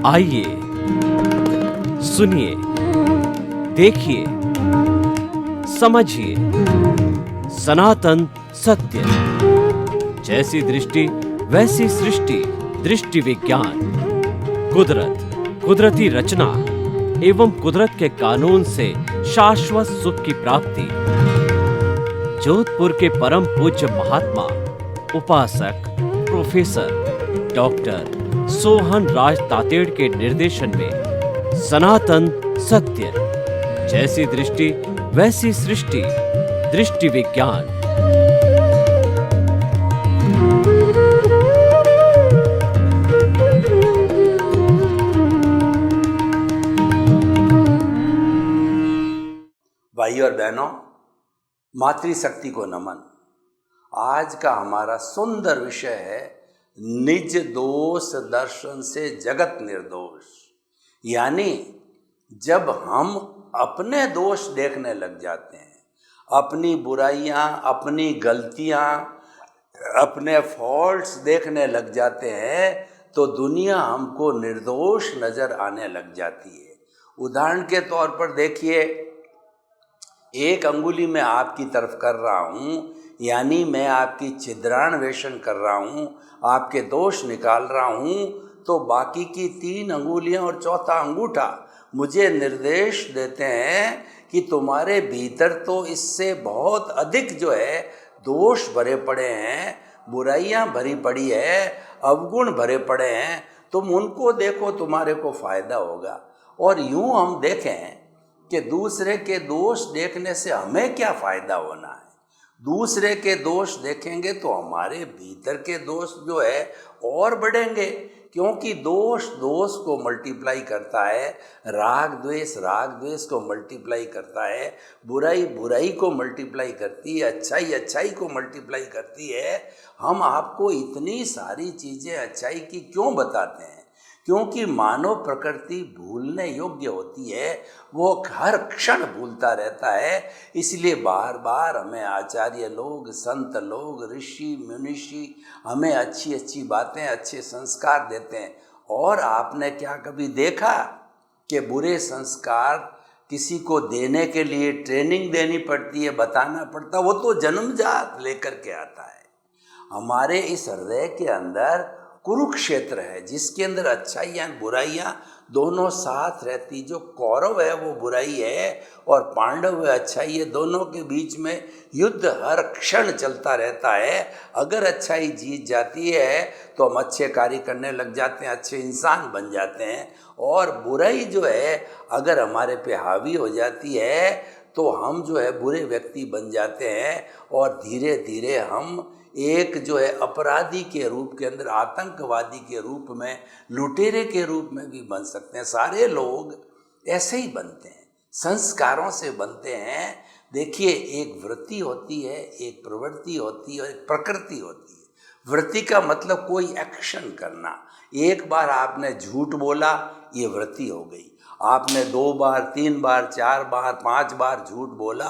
आइए सुनिए, देखिए, समझिए सनातन सत्य। जैसी दृष्टि वैसी सृष्टि, दृष्टि विज्ञान। कुदरत, कुदरती रचना एवं कुदरत के कानून से शाश्वत सुख की प्राप्ति। जोधपुर के परम पूज्य महात्मा उपासक प्रोफेसर डॉक्टर सोहन राज तातेड़ के निर्देशन में सनातन सत्य। जैसी दृष्टि वैसी सृष्टि, दृष्टि विज्ञान। भाइयों और बहनों, मातृशक्ति को नमन। आज का हमारा सुंदर विषय है निज दोष दर्शन से जगत निर्दोष। यानी जब हम अपने दोष देखने लग जाते हैं, अपनी बुराइयां, अपनी गलतियां, अपने फॉल्ट्स देखने लग जाते हैं, तो दुनिया हमको निर्दोष नजर आने लग जाती है। उदाहरण के तौर पर देखिए, एक अंगुली मैं आपकी तरफ कर रहा हूँ, यानी मैं आपकी छिद्रान्वेषण कर रहा हूँ, आपके दोष निकाल रहा हूँ, तो बाकी की 3 अंगुलियाँ और चौथा अंगूठा मुझे निर्देश देते हैं कि तुम्हारे भीतर तो इससे बहुत अधिक जो है दोष भरे पड़े हैं, बुराइयाँ भरी पड़ी है, अवगुण भरे पड़े हैं, तुम उनको देखो, तुम्हारे को फायदा होगा। और यूँ हम देखें कि दूसरे के दोष देखने से हमें क्या फ़ायदा होना है। दूसरे के दोष देखेंगे तो हमारे भीतर के दोष जो है और बढ़ेंगे, क्योंकि दोष दोष को मल्टीप्लाई करता है, राग द्वेष को मल्टीप्लाई करता है, बुराई बुराई को मल्टीप्लाई करती है, अच्छाई अच्छाई को मल्टीप्लाई करती है। हम आपको इतनी सारी चीज़ें अच्छाई की क्यों बताते हैं? क्योंकि मानव प्रकृति भूलने योग्य होती है, वो हर क्षण भूलता रहता है। इसलिए बार बार हमें आचार्य लोग, संत लोग, ऋषि मुनिषि हमें अच्छी अच्छी बातें, अच्छे संस्कार देते हैं। और आपने क्या कभी देखा कि बुरे संस्कार किसी को देने के लिए ट्रेनिंग देनी पड़ती है, बताना पड़ता? वो तो जन्मजात लेकर के आता है। हमारे इस हृदय के अंदर कुरुक्षेत्र है, जिसके अंदर अच्छाइयाँ बुराइयाँ दोनों साथ रहती। जो कौरव है वो बुराई है और पांडव है अच्छाई है, दोनों के बीच में युद्ध हर क्षण चलता रहता है। अगर अच्छाई जीत जाती है तो हम अच्छे कार्य करने लग जाते हैं, अच्छे इंसान बन जाते हैं। और बुराई जो है अगर हमारे पे हावी हो जाती है तो हम जो है बुरे व्यक्ति बन जाते हैं, और धीरे धीरे हम एक जो है अपराधी के रूप के अंदर, आतंकवादी के रूप में, लुटेरे के रूप में भी बन सकते हैं। सारे लोग ऐसे ही बनते हैं, संस्कारों से बनते हैं। देखिए, एक वृत्ति होती है, एक प्रवृत्ति होती है और एक प्रकृति होती है। वृत्ति का मतलब कोई एक्शन करना। एक बार आपने झूठ बोला, ये वृत्ति हो गई। आपने 2 बार, 3 बार, 4 बार, 5 बार झूठ बोला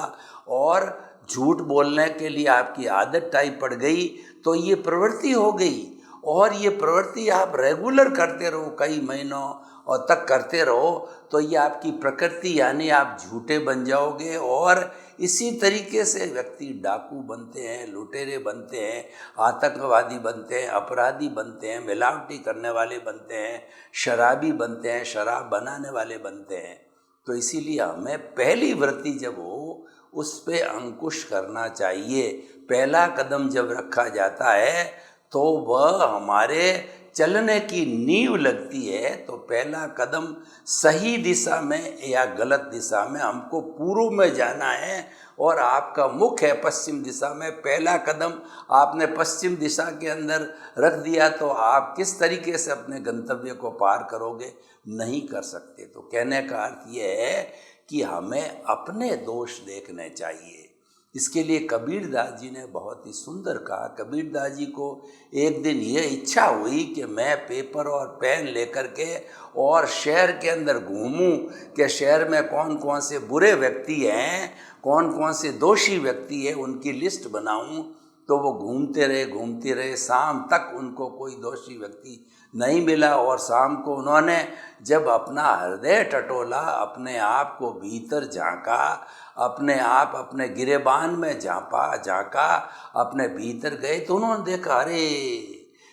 और झूठ बोलने के लिए आपकी आदत टाइप पड़ गई, तो ये प्रवृत्ति हो गई। और ये प्रवृत्ति आप रेगुलर करते रहो, कई महीनों और तक करते रहो, तो ये आपकी प्रकृति, यानी आप झूठे बन जाओगे। और इसी तरीके से व्यक्ति डाकू बनते हैं, लुटेरे बनते हैं, आतंकवादी बनते हैं, अपराधी बनते हैं, मिलावटी करने वाले बनते हैं, शराबी बनते हैं, शराब बनाने वाले बनते हैं। तो इसीलिए हमें पहली वृत्ति जब हो उस पे अंकुश करना चाहिए। पहला कदम जब रखा जाता है तो वह हमारे चलने की नींव लगती है। तो पहला कदम सही दिशा में या गलत दिशा में, हमको पूर्व में जाना है और आपका मुख है पश्चिम दिशा में। पहला कदम आपने पश्चिम दिशा के अंदर रख दिया तो आप किस तरीके से अपने गंतव्य को पार करोगे? नहीं कर सकते। तो कहने का अर्थ यह है कि हमें अपने दोष देखने चाहिए। इसके लिए कबीरदास जी ने बहुत ही सुंदर कहा। कबीरदास जी को एक दिन ये इच्छा हुई कि मैं पेपर और पेन लेकर के और शहर के अंदर घूमूं कि शहर में कौन कौन से बुरे व्यक्ति हैं, कौन कौन से दोषी व्यक्ति हैं, उनकी लिस्ट बनाऊं। तो वो घूमते रहे, शाम तक उनको कोई दोषी व्यक्ति नहीं मिला। और शाम को उन्होंने जब अपना हृदय टटोला, अपने आप को भीतर झांका, अपने आप अपने गिरेबान में झांका, अपने भीतर गए, तो उन्होंने देखा अरे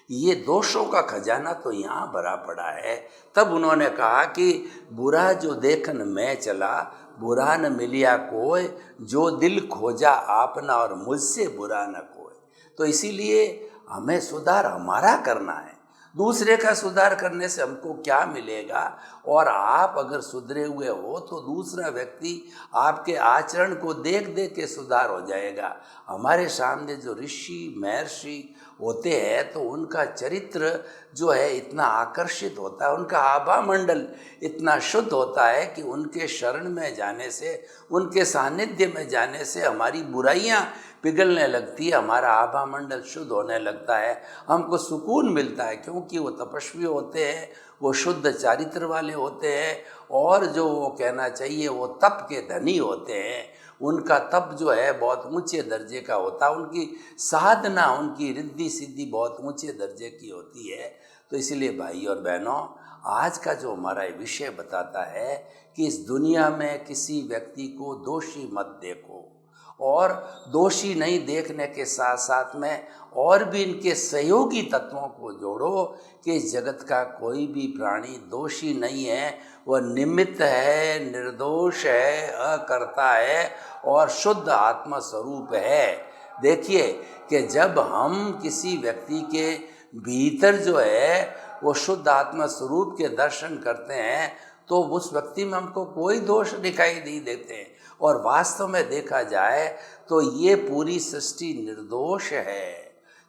ये दोषों का खजाना तो यहाँ भरा पड़ा है। तब उन्होंने कहा कि बुरा जो देखन मैं चला, बुरा न मिलिया कोय, जो दिल खोजा आपना और मुझसे बुरा न कोय। तो इसीलिए हमें सुधार हमारा करना है, दूसरे का सुधार करने से हमको क्या मिलेगा। और आप अगर सुधरे हुए हो तो दूसरा व्यक्ति आपके आचरण को देख देख के सुधार हो जाएगा। हमारे सामने जो ऋषि महर्षि होते हैं तो उनका चरित्र जो है इतना आकर्षित होता है, उनका आभा मंडल इतना शुद्ध होता है कि उनके शरण में जाने से, उनके सानिध्य में जाने से हमारी बुराइयां पिघलने लगती है, हमारा आभा मंडल शुद्ध होने लगता है, हमको सुकून मिलता है। क्योंकि वो तपस्वी होते हैं, वो शुद्ध चारित्र वाले होते हैं, और जो वो कहना चाहिए वो तप के धनी होते हैं। उनका तप जो है बहुत ऊंचे दर्जे का होता है, उनकी साधना, उनकी रिद्धि सिद्धि बहुत ऊंचे दर्जे की होती है। तो इसलिए भाई और बहनों, आज का जो हमारा विषय बताता है कि इस दुनिया में किसी व्यक्ति को दोषी मत देखो, और दोषी नहीं देखने के साथ साथ में और भी इनके सहयोगी तत्वों को जोड़ो कि इस जगत का कोई भी प्राणी दोषी नहीं है, वह निमित्त है, निर्दोष है, अकर्ता है और शुद्ध आत्मा स्वरूप है। देखिए कि जब हम किसी व्यक्ति के भीतर जो है वो शुद्ध आत्मा स्वरूप के दर्शन करते हैं तो उस व्यक्ति में हमको कोई दोष दिखाई नहीं देते। और वास्तव में देखा जाए तो ये पूरी सृष्टि निर्दोष है,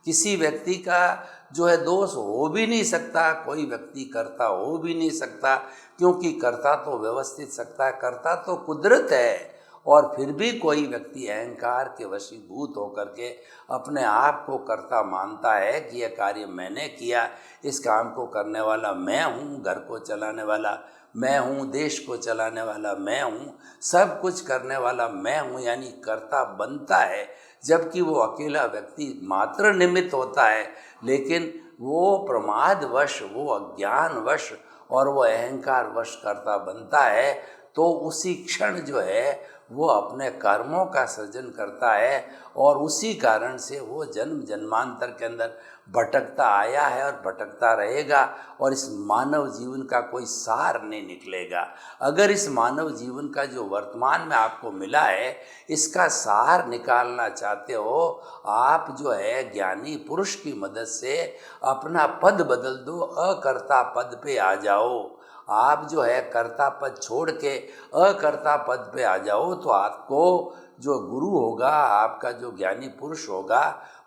किसी व्यक्ति का जो है दोष हो भी नहीं सकता, कोई व्यक्ति कर्ता हो भी नहीं सकता, क्योंकि कर्ता तो व्यवस्थित सकता है, कर्ता तो कुदरत है। और फिर भी कोई व्यक्ति अहंकार के वशीभूत होकर के अपने आप को कर्ता मानता है कि यह कार्य मैंने किया, इस काम को करने वाला मैं हूँ, घर को चलाने वाला मैं हूँ, देश को चलाने वाला मैं हूँ, सब कुछ करने वाला मैं हूँ, यानी कर्ता बनता है। जबकि वो अकेला व्यक्ति मात्र निमित्त होता है, लेकिन वो प्रमादवश, वो अज्ञानवश और वो अहंकारवश कर्ता बनता है। तो उसी क्षण जो है वो अपने कर्मों का सृजन करता है, और उसी कारण से वो जन्म जन्मांतर के अंदर भटकता आया है और भटकता रहेगा, और इस मानव जीवन का कोई सार नहीं निकलेगा। अगर इस मानव जीवन का जो वर्तमान में आपको मिला है इसका सार निकालना चाहते हो, आप जो है ज्ञानी पुरुष की मदद से अपना पद बदल दो, अकर्ता पद पे आ जाओ। आप जो है कर्ता पद छोड़ के अकर्ता पद पे आ जाओ, तो आपको जो गुरु होगा, आपका जो ज्ञानी पुरुष होगा,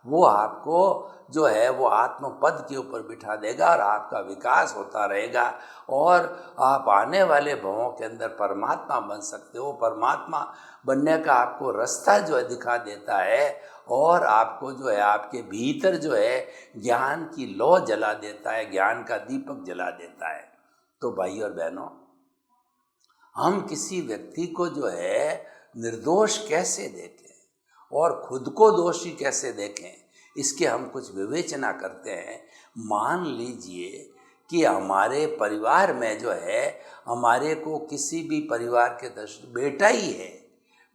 वो आपको जो है वो आत्म पद के ऊपर बिठा देगा और आपका विकास होता रहेगा, और आप आने वाले भवों के अंदर परमात्मा बन सकते हो। परमात्मा बनने का आपको रास्ता जो है दिखा देता है, और आपको जो है आपके भीतर जो है ज्ञान की लौ जला देता है, ज्ञान का दीपक जला देता है। तो भाई और बहनों, हम किसी व्यक्ति को जो है निर्दोष कैसे देखें और खुद को दोषी कैसे देखें, इसके हम कुछ विवेचना करते हैं। मान लीजिए कि हमारे परिवार में जो है, हमारे को किसी भी परिवार के बेटा ही है,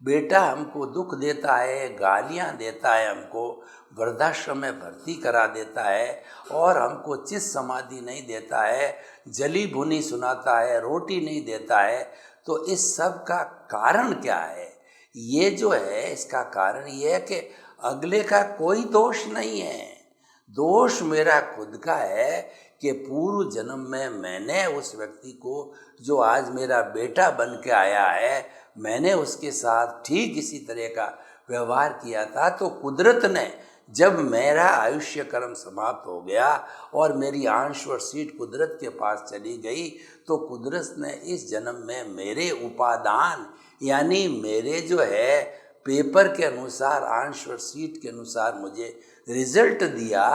बेटा हमको दुख देता है, गालियां देता है, हमको वृद्धाश्रम में भर्ती करा देता है, और हमको चित समाधि नहीं देता है, जली भुनी सुनाता है, रोटी नहीं देता है। तो इस सब का कारण क्या है? ये जो है इसका कारण ये है कि अगले का कोई दोष नहीं है, दोष मेरा खुद का है कि पूर्व जन्म में मैंने उस व्यक्ति को जो आज मेरा बेटा बन के आया है, मैंने उसके साथ ठीक इसी तरह का व्यवहार किया था। तो कुदरत ने जब मेरा आयुष्य कर्म समाप्त हो गया और मेरी आंश और सीट कुदरत के पास चली गई, तो कुदरत ने इस जन्म में मेरे उपादान यानी मेरे जो है पेपर के अनुसार, आंश और सीट के अनुसार मुझे रिजल्ट दिया,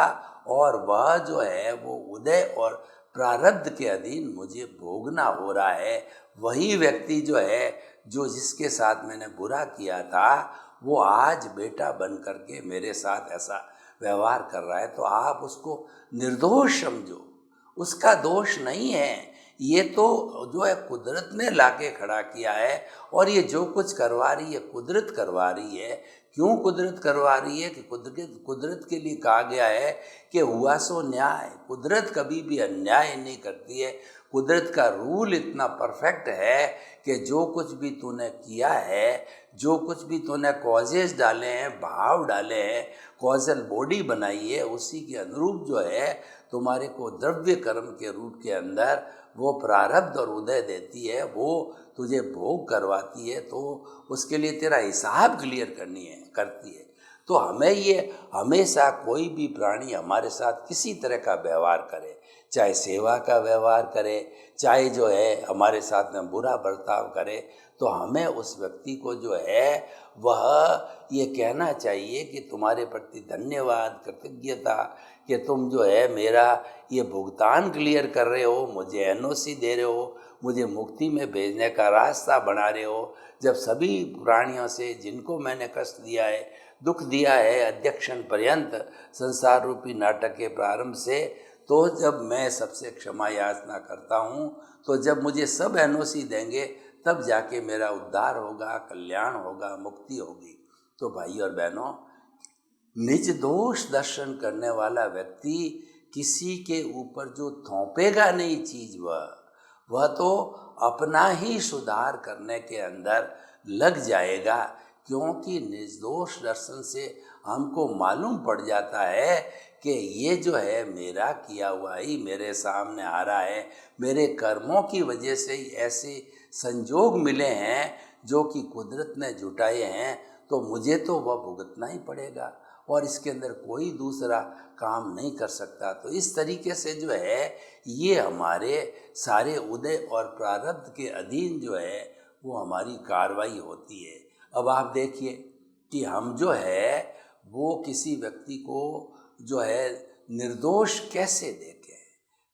और वह जो है वो उदय और प्रारब्ध के अधीन मुझे भोगना हो रहा है। वही व्यक्ति जो है, जो जिसके साथ मैंने बुरा किया था, वो आज बेटा बन करके मेरे साथ ऐसा व्यवहार कर रहा है तो आप उसको निर्दोष समझो, उसका दोष नहीं है। ये तो जो है कुदरत ने लाके खड़ा किया है, और ये जो कुछ करवा रही है कुदरत करवा रही है। क्यों कुदरत करवा रही है? कि कुदरत के लिए कहा गया है कि हुआ सो न्याय। कुदरत कभी भी अन्याय नहीं करती है। कुदरत का रूल इतना परफेक्ट है कि जो कुछ भी तूने किया है, जो कुछ भी तूने कॉजेज डाले हैं, भाव डाले हैं, कॉजल बॉडी बनाई है, उसी के अनुरूप जो है तुम्हारे को द्रव्य कर्म के रूप के अंदर वो प्रारब्ध और उदय देती है, वो तुझे भोग करवाती है। तो उसके लिए तेरा हिसाब क्लियर करती है। तो हमें ये हमेशा कोई भी प्राणी हमारे साथ किसी तरह का व्यवहार करे, चाहे सेवा का व्यवहार करे, चाहे जो है हमारे साथ में बुरा बर्ताव करे, तो हमें उस व्यक्ति को जो है वह ये कहना चाहिए कि तुम्हारे प्रति धन्यवाद, कृतज्ञता, कि तुम जो है मेरा ये भुगतान क्लियर कर रहे हो, मुझे एनओसी दे रहे हो, मुझे मुक्ति में भेजने का रास्ता बना रहे हो। जब सभी प्राणियों से जिनको मैंने कष्ट दिया है, दुख दिया है, अध्यक्षण पर्यंत संसार रूपी नाटक के प्रारंभ से, तो जब मैं सबसे क्षमा याचना करता हूँ, तो जब मुझे सब एनओसी देंगे तब जाके मेरा उद्धार होगा, कल्याण होगा, मुक्ति होगी। तो भाई और बहनों, निज दोष दर्शन करने वाला व्यक्ति किसी के ऊपर जो थोपेगा नहीं चीज, वह तो अपना ही सुधार करने के अंदर लग जाएगा। क्योंकि निर्दोष दर्शन से हमको मालूम पड़ जाता है कि ये जो है मेरा किया हुआ ही मेरे सामने आ रहा है, मेरे कर्मों की वजह से ही ऐसे संजोग मिले हैं जो कि कुदरत ने जुटाए हैं, तो मुझे तो वह भुगतना ही पड़ेगा और इसके अंदर कोई दूसरा काम नहीं कर सकता। तो इस तरीके से जो है ये हमारे सारे उदय और प्रारब्ध के अधीन जो है वो हमारी कार्रवाई होती है। अब आप देखिए कि हम जो है वो किसी व्यक्ति को जो है निर्दोष कैसे देखें।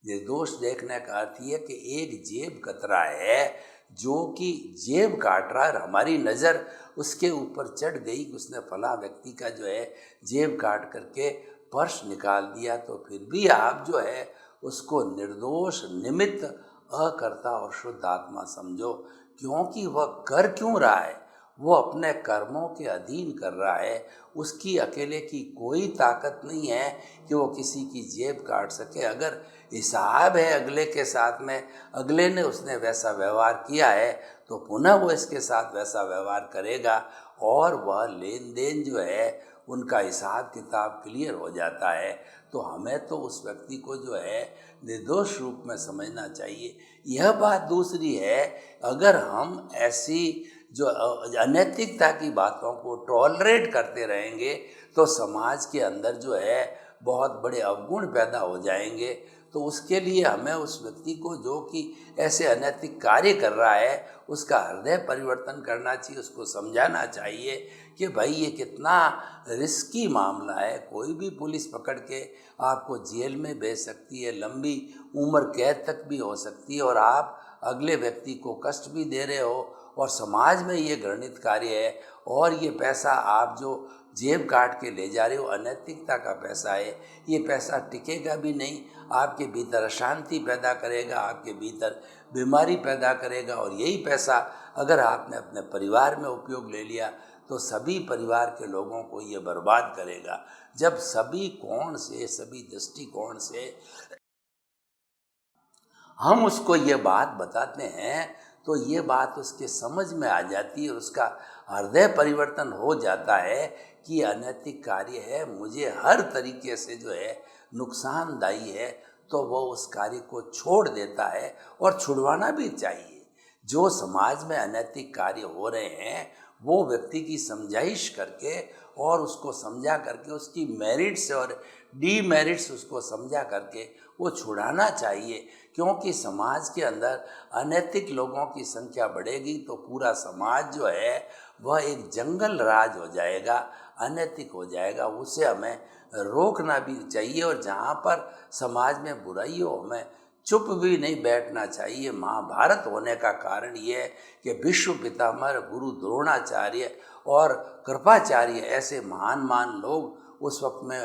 निर्दोष देखने का अर्थ ये कि एक जेब कतरा है जो कि जेब काट रहा है, हमारी नज़र उसके ऊपर चढ़ गई, उसने फला व्यक्ति का जो है जेब काट करके पर्स निकाल दिया, तो फिर भी आप जो है उसको निर्दोष, निमित्त, अकर्ता और शुद्ध आत्मा समझो। क्योंकि वह कर क्यों रहा है? वो अपने कर्मों के अधीन कर रहा है। उसकी अकेले की कोई ताकत नहीं है कि वो किसी की जेब काट सके। अगर हिसाब है अगले के साथ में, अगले ने उसने वैसा व्यवहार किया है, तो पुनः वो इसके साथ वैसा व्यवहार करेगा और वह लेन देन जो है उनका हिसाब किताब क्लियर हो जाता है। तो हमें तो उस व्यक्ति को जो है निर्दोष रूप में समझना चाहिए। यह बात दूसरी है, अगर हम ऐसी जो अनैतिकता की बातों को टॉलरेट करते रहेंगे तो समाज के अंदर जो है बहुत बड़े अवगुण पैदा हो जाएंगे। तो उसके लिए हमें उस व्यक्ति को जो कि ऐसे अनैतिक कार्य कर रहा है उसका हृदय परिवर्तन करना चाहिए, उसको समझाना चाहिए कि भाई ये कितना रिस्की मामला है। कोई भी पुलिस पकड़ के आपको जेल में भेज सकती है, लंबी उम्र कैद तक भी हो सकती है, और आप अगले व्यक्ति को कष्ट भी दे रहे हो और समाज में ये घृणित कार्य है। और ये पैसा आप जो जेब काट के ले जा रहे हो, अनैतिकता का पैसा है, ये पैसा टिकेगा भी नहीं, आपके भीतर अशांति पैदा करेगा, आपके भीतर बीमारी पैदा करेगा। और यही पैसा अगर आपने अपने परिवार में उपयोग ले लिया तो सभी परिवार के लोगों को ये बर्बाद करेगा। जब सभी कोण से, सभी दृष्टिकोण से हम उसको ये बात बताते हैं तो ये बात उसके समझ में आ जाती है, उसका हृदय परिवर्तन हो जाता है कि अनैतिक कार्य है, मुझे हर तरीके से जो है नुकसानदायी है, तो वो उस कार्य को छोड़ देता है और छुड़वाना भी चाहिए। जो समाज में अनैतिक कार्य हो रहे हैं वो व्यक्ति की समझाइश करके और उसको समझा करके उसकी मेरिट्स और डीमेरिट्स उसको समझा करके वो छुड़ाना चाहिए। क्योंकि समाज के अंदर अनैतिक लोगों की संख्या बढ़ेगी तो पूरा समाज जो है वह एक जंगल राज हो जाएगा, अनैतिक हो जाएगा। उसे हमें रोकना भी चाहिए और जहाँ पर समाज में बुराई हो हमें चुप भी नहीं बैठना चाहिए। महाभारत होने का कारण ये है कि विश्व पितामह गुरु द्रोणाचार्य और कृपाचार्य ऐसे महान लोग उस वक्त में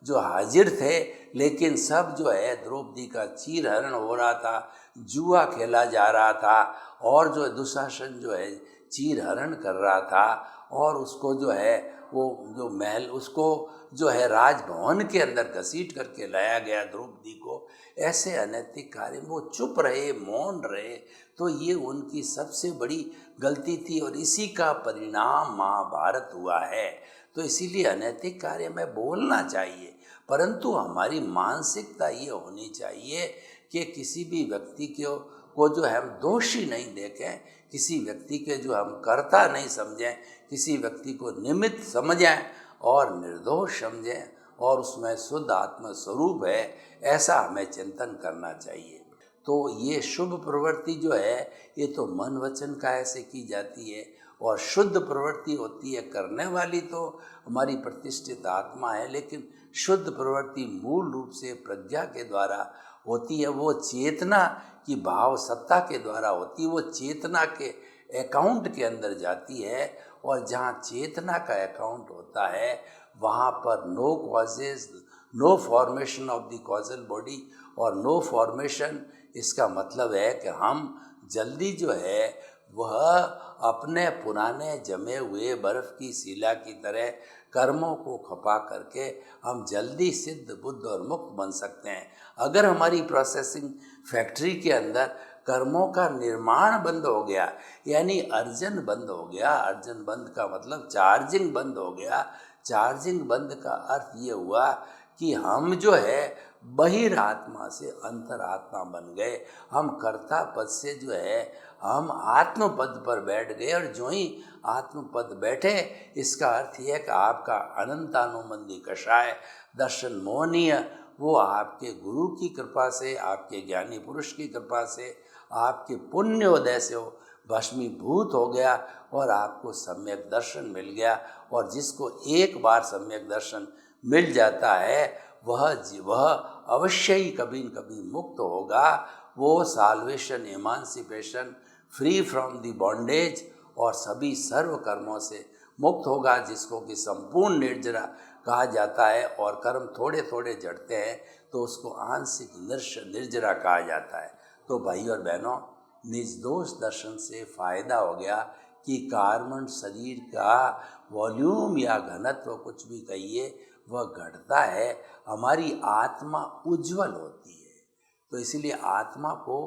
जो हाजिर थे, लेकिन सब जो है द्रौपदी का चीरहरण हो रहा था, जुआ खेला जा रहा था, और जो दुशासन जो है चीरहरण कर रहा था, और उसको जो है वो जो महल उसको जो है राजभवन के अंदर घसीट करके लाया गया द्रौपदी को। ऐसे अनैतिक कार्य में वो चुप रहे, मौन रहे, तो ये उनकी सबसे बड़ी गलती थी और इसी का परिणाम महाभारत हुआ है। तो इसीलिए अनैतिक कार्य में बोलना चाहिए, परंतु हमारी मानसिकता ये होनी चाहिए कि किसी भी व्यक्ति को जो है हम दोषी नहीं देखें, किसी व्यक्ति के जो हम कर्ता नहीं समझें, किसी व्यक्ति को निमित्त समझें और निर्दोष समझें, और उसमें शुद्ध आत्म स्वरूप है, ऐसा हमें चिंतन करना चाहिए। तो ये शुभ प्रवृत्ति जो है ये तो मन वचन काया से की जाती है, और शुद्ध प्रवृत्ति होती है करने वाली तो हमारी प्रतिष्ठित आत्मा है, लेकिन शुद्ध प्रवृत्ति मूल रूप से प्रज्ञा के द्वारा होती है, वो चेतना की भाव सत्ता के द्वारा होती है, वो चेतना के अकाउंट के अंदर जाती है, और जहाँ चेतना का अकाउंट होता है वहाँ पर no causes, no formation of the causal body और नो फॉर्मेशन, इसका मतलब है कि हम जल्दी जो है वह अपने पुराने जमे हुए बर्फ़ की शिला की तरह कर्मों को खपा करके हम जल्दी सिद्ध बुद्ध और मुक्त बन सकते हैं। अगर हमारी प्रोसेसिंग फैक्ट्री के अंदर कर्मों का निर्माण बंद हो गया, यानी अर्जन बंद हो गया, अर्जन बंद का मतलब चार्जिंग बंद हो गया, चार्जिंग बंद का अर्थ ये हुआ कि हम जो है बहिरात्मा से अंतरात्मा बन गए, हम कर्ता पद से जो है हम आत्म पद पर बैठ गए, और जो ही आत्म पद बैठे इसका अर्थ यह है कि आपका अनंतानुबंधी कषाय दर्शन मोहनीय वो आपके गुरु की कृपा से, आपके ज्ञानी पुरुष की कृपा से, आपके पुण्योदय से हो भस्मीभूत हो गया और आपको सम्यक दर्शन मिल गया। और जिसको एक बार सम्यक दर्शन मिल जाता है वह अवश्य ही कभी न कभी मुक्त होगा। वो salvation, emancipation, free from the bondage और सभी सर्व कर्मों से मुक्त होगा, जिसको कि संपूर्ण निर्जरा कहा जाता है। और कर्म थोड़े थोड़े जड़ते हैं तो उसको आंशिक निर्जरा कहा जाता है। तो भाई और बहनों, निर्दोष दर्शन से फ़ायदा हो गया कि कार्बन शरीर का वॉल्यूम या घनत्व कुछ भी कहिए वह घटता है, हमारी आत्मा उज्जवल होती है। तो इसीलिए आत्मा को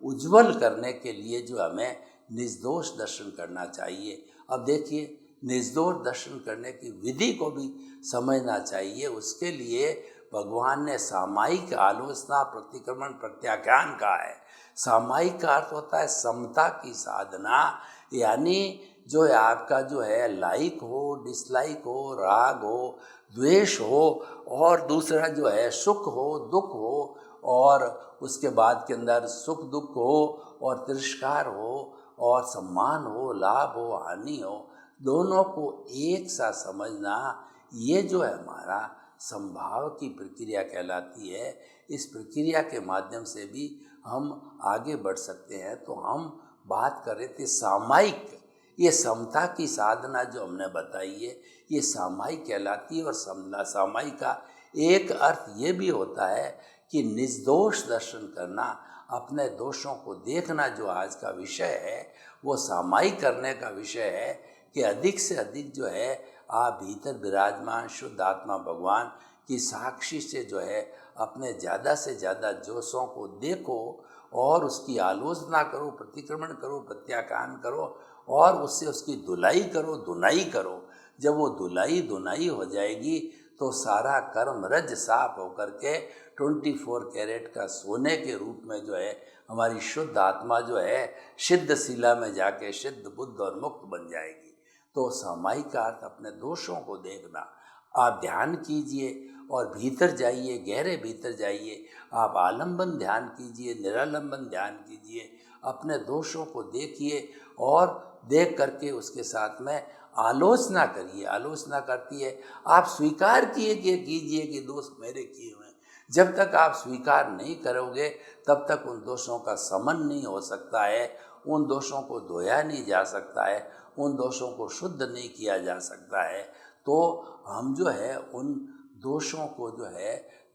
उज्जवल करने के लिए जो हमें निर्दोष दर्शन करना चाहिए। अब देखिए, निर्दोष दर्शन करने की विधि को भी समझना चाहिए। उसके लिए भगवान ने सामायिक आलोचना, प्रतिक्रमण, प्रत्याख्यान कहा है। सामायिक का अर्थ होता है समता की साधना, यानी जो है आपका जो है लाइक हो, डिसलाइक हो, राग हो, द्वेष हो, और दूसरा जो है सुख हो, दुख हो, और उसके बाद के अंदर सुख दुख हो, और तिरस्कार हो, और सम्मान हो, लाभ हो, हानि हो, दोनों को एक सा समझना, ये जो है हमारा संभाव की प्रक्रिया कहलाती है। इस प्रक्रिया के माध्यम से भी हम आगे बढ़ सकते हैं। तो हम बात कर रहे थे सामायिक, ये समता की साधना जो हमने बताई है ये सामायिक कहलाती है। और सामायिक का एक अर्थ ये भी होता है कि निर्दोष दर्शन करना, अपने दोषों को देखना, जो आज का विषय है वो सामायिक करने का विषय है कि अधिक से अधिक जो है आप भीतर विराजमान शुद्ध आत्मा भगवान की साक्षी से जो है अपने ज़्यादा से ज़्यादा दोषों को देखो और उसकी आलोचना करो, प्रतिक्रमण करो, प्रत्याख्यान करो, और उससे उसकी धुलाई करो, धुनाई करो। जब वो धुनाई हो जाएगी तो सारा कर्म रज साफ होकर के 24 कैरेट का सोने के रूप में जो है हमारी शुद्ध आत्मा जो है सिद्ध शिला में जाके सिद्ध बुद्ध और मुक्त बन जाएगी। तो सामायिक का अर्थ अपने दोषों को देखना। आप ध्यान कीजिए और भीतर जाइए, गहरे भीतर जाइए। आप आलंबन ध्यान कीजिए, निरालंबन ध्यान कीजिए, अपने दोषों को देखिए और देख करके उसके साथ में आलोचना करिए। आलोचना करती है, आप स्वीकार कीजिए कि दोष मेरे किए हुए हैं। जब तक आप स्वीकार नहीं करोगे तब तक उन दोषों का समन नहीं हो सकता है, उन दोषों को धोया नहीं जा सकता है, उन दोषों को शुद्ध नहीं किया जा सकता है। तो हम जो है उन दोषों को जो है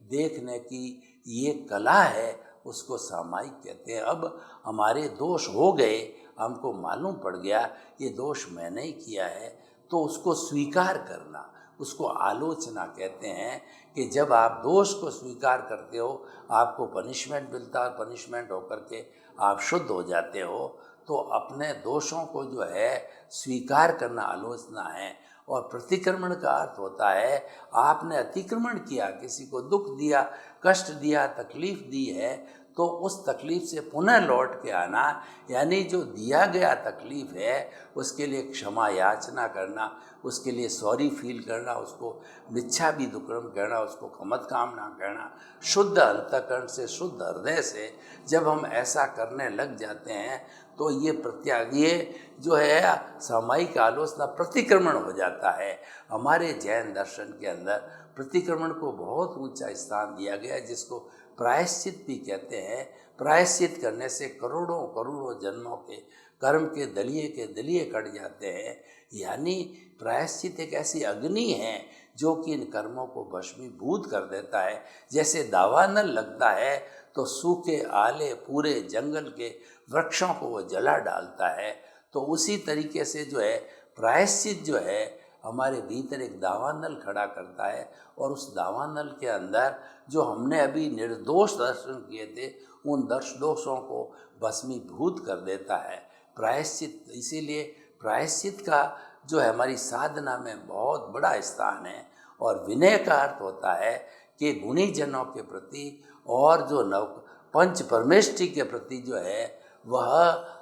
देखने की ये कला है, उसको सामायिक कहते हैं। अब हमारे दोष हो गए, हमको मालूम पड़ गया ये दोष मैंने ही किया है, तो उसको स्वीकार करना, उसको आलोचना कहते हैं। कि जब आप दोष को स्वीकार करते हो आपको पनिशमेंट मिलता है, पनिशमेंट होकर के आप शुद्ध हो जाते हो। तो अपने दोषों को जो है स्वीकार करना आलोचना है। और प्रतिक्रमण का अर्थ होता है आपने अतिक्रमण किया, किसी को दुख दिया, कष्ट दिया, तकलीफ दी है, तो उस तकलीफ से पुनः लौट के आना, यानी जो दिया गया तकलीफ है उसके लिए क्षमा याचना करना, उसके लिए सॉरी फील करना, उसको मिच्छा भी दुक्कड़म कहना, उसको खमत कामना कहना। शुद्ध अंतःकरण से, शुद्ध हृदय से जब हम ऐसा करने लग जाते हैं तो ये प्रत्याग, ये जो है सामायिक आलोचना प्रतिक्रमण हो जाता है। हमारे जैन दर्शन के अंदर प्रतिक्रमण को बहुत ऊंचा स्थान दिया गया है, जिसको प्रायश्चित भी कहते हैं। प्रायश्चित करने से करोड़ों करोड़ों जन्मों के कर्म के दलिये कट जाते हैं। यानी प्रायश्चित एक ऐसी अग्नि है जो कि इन कर्मों को भस्मीभूत कर देता है। जैसे दावानल लगता है तो सूखे आले पूरे जंगल के वृक्षों को वो जला डालता है, तो उसी तरीके से जो है प्रायश्चित जो है हमारे भीतर एक दावानल खड़ा करता है। और उस दावानल के अंदर जो हमने अभी निर्दोष दर्शन किए थे उन दोषों को भस्मीभूत कर देता है प्रायश्चित। इसीलिए प्रायश्चित का जो है हमारी साधना में बहुत बड़ा स्थान है। और विनय का अर्थ होता है कि गुणी जनों के प्रति और जो नव पंच परमेष्टि के प्रति जो है वह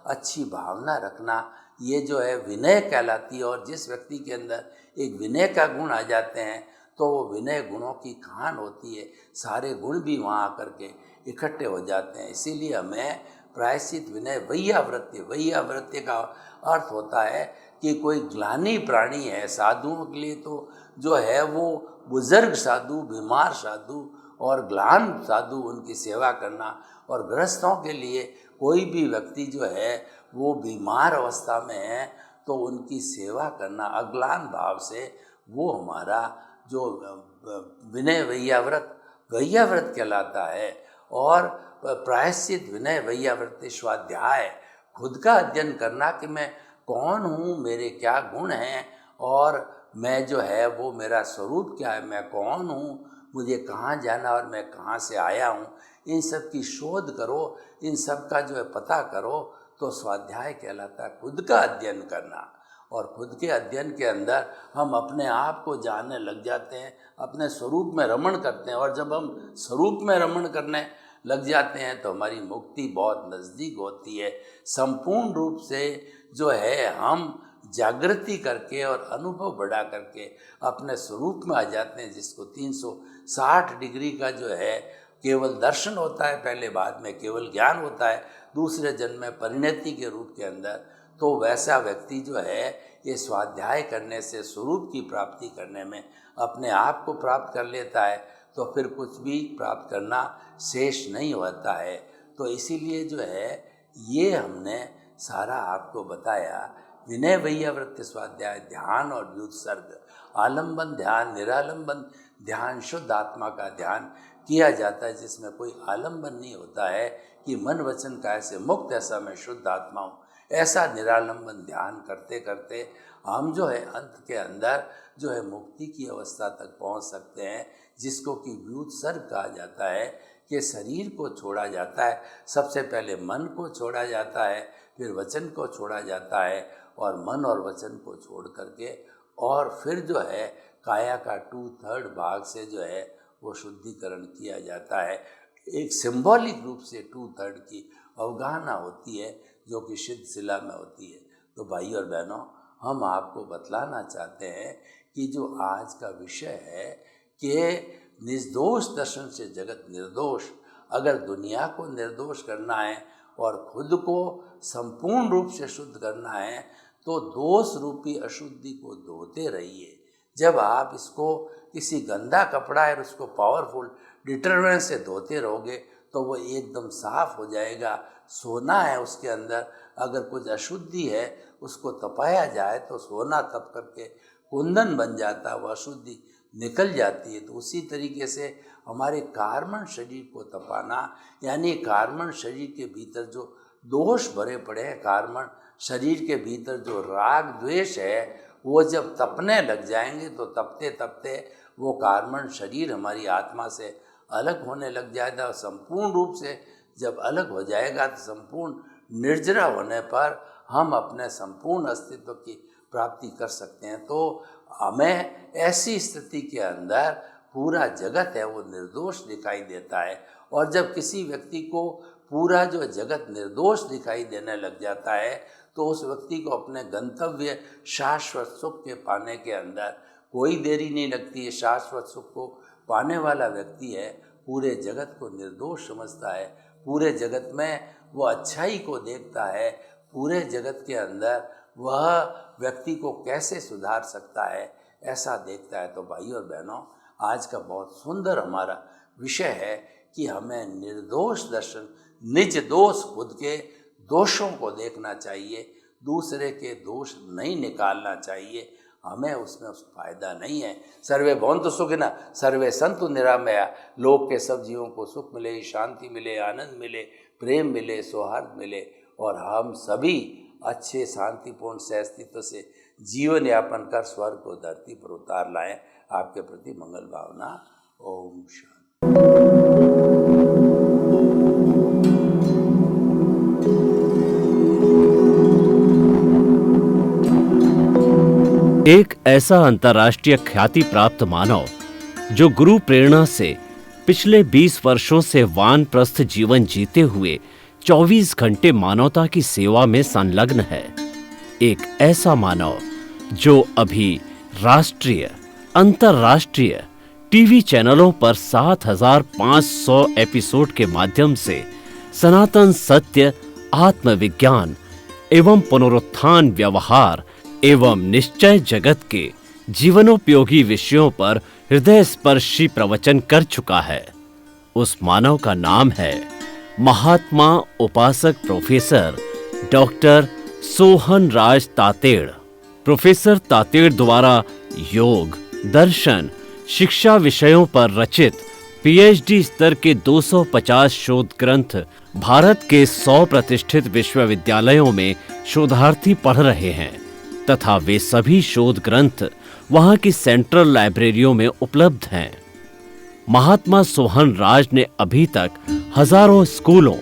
अच्छी भावना रखना, ये जो है विनय कहलाती है। और जिस व्यक्ति के अंदर एक विनय का गुण आ जाते हैं तो वो विनय गुणों की खान होती है, सारे गुण भी वहाँ आकर के इकट्ठे हो जाते हैं। इसीलिए हमें प्रायश्चित विनय वैयावृत्य का अर्थ होता है कि कोई ग्लानी प्राणी है। साधुओं के लिए तो जो है वो बुजुर्ग साधु, बीमार साधु और ग्लान साधु, उनकी सेवा करना। और गृहस्थों के लिए कोई भी व्यक्ति जो है वो बीमार अवस्था में है तो उनकी सेवा करना अग्लान भाव से, वो हमारा जो विनय वैयाव्रत कहलाता है। और प्रायश्चित विनय वैयाव्रत स्वाध्याय, खुद का अध्ययन करना कि मैं कौन हूँ, मेरे क्या गुण हैं और मैं जो है वो मेरा स्वरूप क्या है, मैं कौन हूँ, मुझे कहाँ जाना और मैं कहाँ से आया हूँ, इन सब की शोध करो, इन सब का जो है पता करो, तो स्वाध्याय कहलाता है खुद का अध्ययन करना। और खुद के अध्ययन के अंदर हम अपने आप को जानने लग जाते हैं, अपने स्वरूप में रमण करते हैं। और जब हम स्वरूप में रमण करने लग जाते हैं तो हमारी मुक्ति बहुत नज़दीक होती है। संपूर्ण रूप से जो है हम जागृति करके और अनुभव बढ़ा करके अपने स्वरूप में आ जाते हैं, जिसको 360 डिग्री का जो है केवल दर्शन होता है पहले, बाद में केवल ज्ञान होता है दूसरे जन्म में परिणति के रूप के अंदर। तो वैसा व्यक्ति जो है ये स्वाध्याय करने से स्वरूप की प्राप्ति करने में अपने आप को प्राप्त कर लेता है, तो फिर कुछ भी प्राप्त करना शेष नहीं होता है। तो इसीलिए जो है ये हमने सारा आपको बताया। विनय वैयाव्रत स्वाध्याय, ध्यान और व्युत्सर्ग, आलंबन ध्यान, निरालंबन ध्यान, शुद्ध आत्मा का ध्यान किया जाता है जिसमें कोई आलंबन नहीं होता है कि मन वचन काया से मुक्त ऐसा मैं शुद्ध आत्मा हूँ। ऐसा निरालंबन ध्यान करते करते हम जो है अंत के अंदर जो है मुक्ति की अवस्था तक पहुँच सकते हैं, जिसको कि व्युत्सर्ग कहा जाता है। कि शरीर को छोड़ा जाता है, सबसे पहले मन को छोड़ा जाता है, फिर वचन को छोड़ा जाता है, और मन और वचन को छोड़ करके और फिर जो है काया का 2/3 भाग से जो है वो शुद्धिकरण किया जाता है। एक सिंबॉलिक रूप से 2/3 की अवगाहना होती है जो कि सिद्ध शिला में होती है। तो भाई और बहनों, हम आपको बतलाना चाहते हैं कि जो आज का विषय है कि निर्दोष दर्शन से जगत निर्दोष, अगर दुनिया को निर्दोष करना है और खुद को संपूर्ण रूप से शुद्ध करना है तो दोष रूपी अशुद्धि को धोते रहिए। जब आप इसको किसी गंदा कपड़ा है और उसको पावरफुल डिटर्जेंट से धोते रहोगे तो वो एकदम साफ हो जाएगा। सोना है उसके अंदर, अगर कुछ अशुद्धि है उसको तपाया जाए तो सोना तप करके कुंदन बन जाता है, वह अशुद्धि निकल जाती है। तो उसी तरीके से हमारे कार्बन शरीर को तपाना, यानी कार्बन शरीर के भीतर जो दोष भरे पड़े हैं, कार्बन शरीर के भीतर जो राग द्वेष है, वो जब तपने लग जाएंगे तो तपते तपते वो कार्बन शरीर हमारी आत्मा से अलग होने लग जाएगा। संपूर्ण रूप से जब अलग हो जाएगा तो संपूर्ण निर्जरा होने पर हम अपने संपूर्ण अस्तित्व की प्राप्ति कर सकते हैं। तो हमें ऐसी स्थिति के अंदर पूरा जगत है वो निर्दोष दिखाई देता है, और जब किसी व्यक्ति को पूरा जो जगत निर्दोष दिखाई देने लग जाता है तो उस व्यक्ति को अपने गंतव्य शाश्वत सुख के पाने के अंदर कोई देरी नहीं लगती है। शाश्वत सुख को पाने वाला व्यक्ति है, पूरे जगत को निर्दोष समझता है, पूरे जगत में वो अच्छाई को देखता है, पूरे जगत के अंदर वह व्यक्ति को कैसे सुधार सकता है ऐसा देखता है। तो भाई और बहनों, आज का बहुत सुंदर हमारा विषय है कि हमें निर्दोष दर्शन, निज दोष, खुद के दोषों को देखना चाहिए, दूसरे के दोष नहीं निकालना चाहिए, हमें उसमें उस फायदा नहीं है। सर्वे भवन्तु सुखिनः, सर्वे सन्तु निरामया। लोक के सब जीवों को सुख मिले, शांति मिले, आनंद मिले, प्रेम मिले, सौहार्द मिले, और हम सभी अच्छे शांतिपूर्ण से अस्तित्व से जीवन यापन कर स्वर्ग को धरती पर उतार लाएं। आपके प्रति मंगल भावना। ओम शांति। एक ऐसा अंतर्राष्ट्रीय ख्याति प्राप्त मानव जो गुरु प्रेरणा से पिछले 20 वर्षों से वानप्रस्थ जीवन जीते हुए 24 घंटे मानवता की सेवा में संलग्न है। एक ऐसा मानव जो अभी राष्ट्रीय, अंतर्राष्ट्रीय टीवी चैनलों पर 7,500 एपिसोड के माध्यम से सनातन सत्य, आत्मविज्ञान एवं पुनरुत्थान, व्यवहार एवं निश्चय जगत के जीवनोपयोगी विषयों पर हृदय स्पर्शी प्रवचन कर चुका है। उस मानव का नाम है महात्मा उपासक प्रोफेसर डॉक्टर सोहन राज तातेड़। प्रोफेसर तातेड़ द्वारा योग, दर्शन, शिक्षा विषयों पर रचित पीएचडी स्तर के 250 शोध ग्रंथ भारत के 100 प्रतिष्ठित विश्वविद्यालयों में शोधार्थी पढ़ रहे हैं तथा वे सभी शोध ग्रंथ वहां की सेंट्रल लाइब्रेरियों में उपलब्ध हैं। महात्मा सोहन राज ने अभी तक हजारों स्कूलों,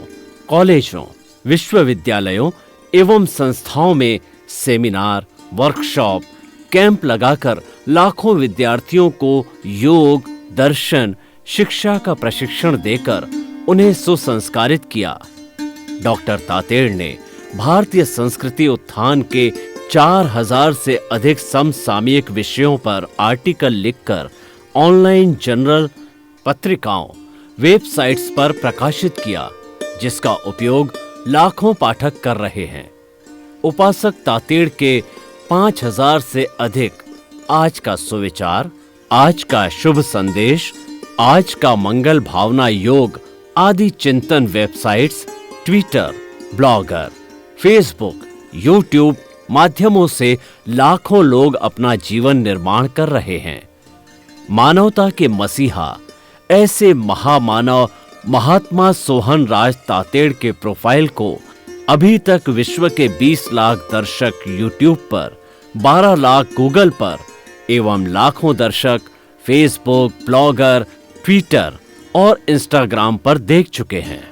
कॉलेजों, विश्वविद्यालयों एवं संस्थाओं में सेमिनार, वर्कशॉप, कैंप लगाकर लाखों विद्यार्थियों को योग, दर्शन, शिक्षा का प्रशिक्षण देकर उन्हें सुसंस्कारित किया। डॉक्टर तातेड़ ने भारतीय संस्कृति उत्थान के 4000 से अधिक समसामयिक विषयों पर आर्टिकल लिखकर ऑनलाइन जर्नल, पत्रिकाओं, वेबसाइट्स पर प्रकाशित किया, जिसका उपयोग लाखों पाठक कर रहे हैं। उपासक तातेड़ के 5000 से अधिक आज का सुविचार, आज का शुभ संदेश, आज का मंगल भावना योग आदि चिंतन websites, Twitter, blogger, Facebook, YouTube माध्यमों से लाखों लोग अपना जीवन निर्माण कर रहे हैं। मानवता के मसीहा ऐसे महामानव महात्मा सोहन राज तातेड़ के प्रोफाइल को अभी तक विश्व के 20 लाख दर्शक यूट्यूब पर, 12 लाख गूगल पर एवं लाखों दर्शक फेसबुक, ब्लॉगर, ट्विटर और इंस्टाग्राम पर देख चुके हैं।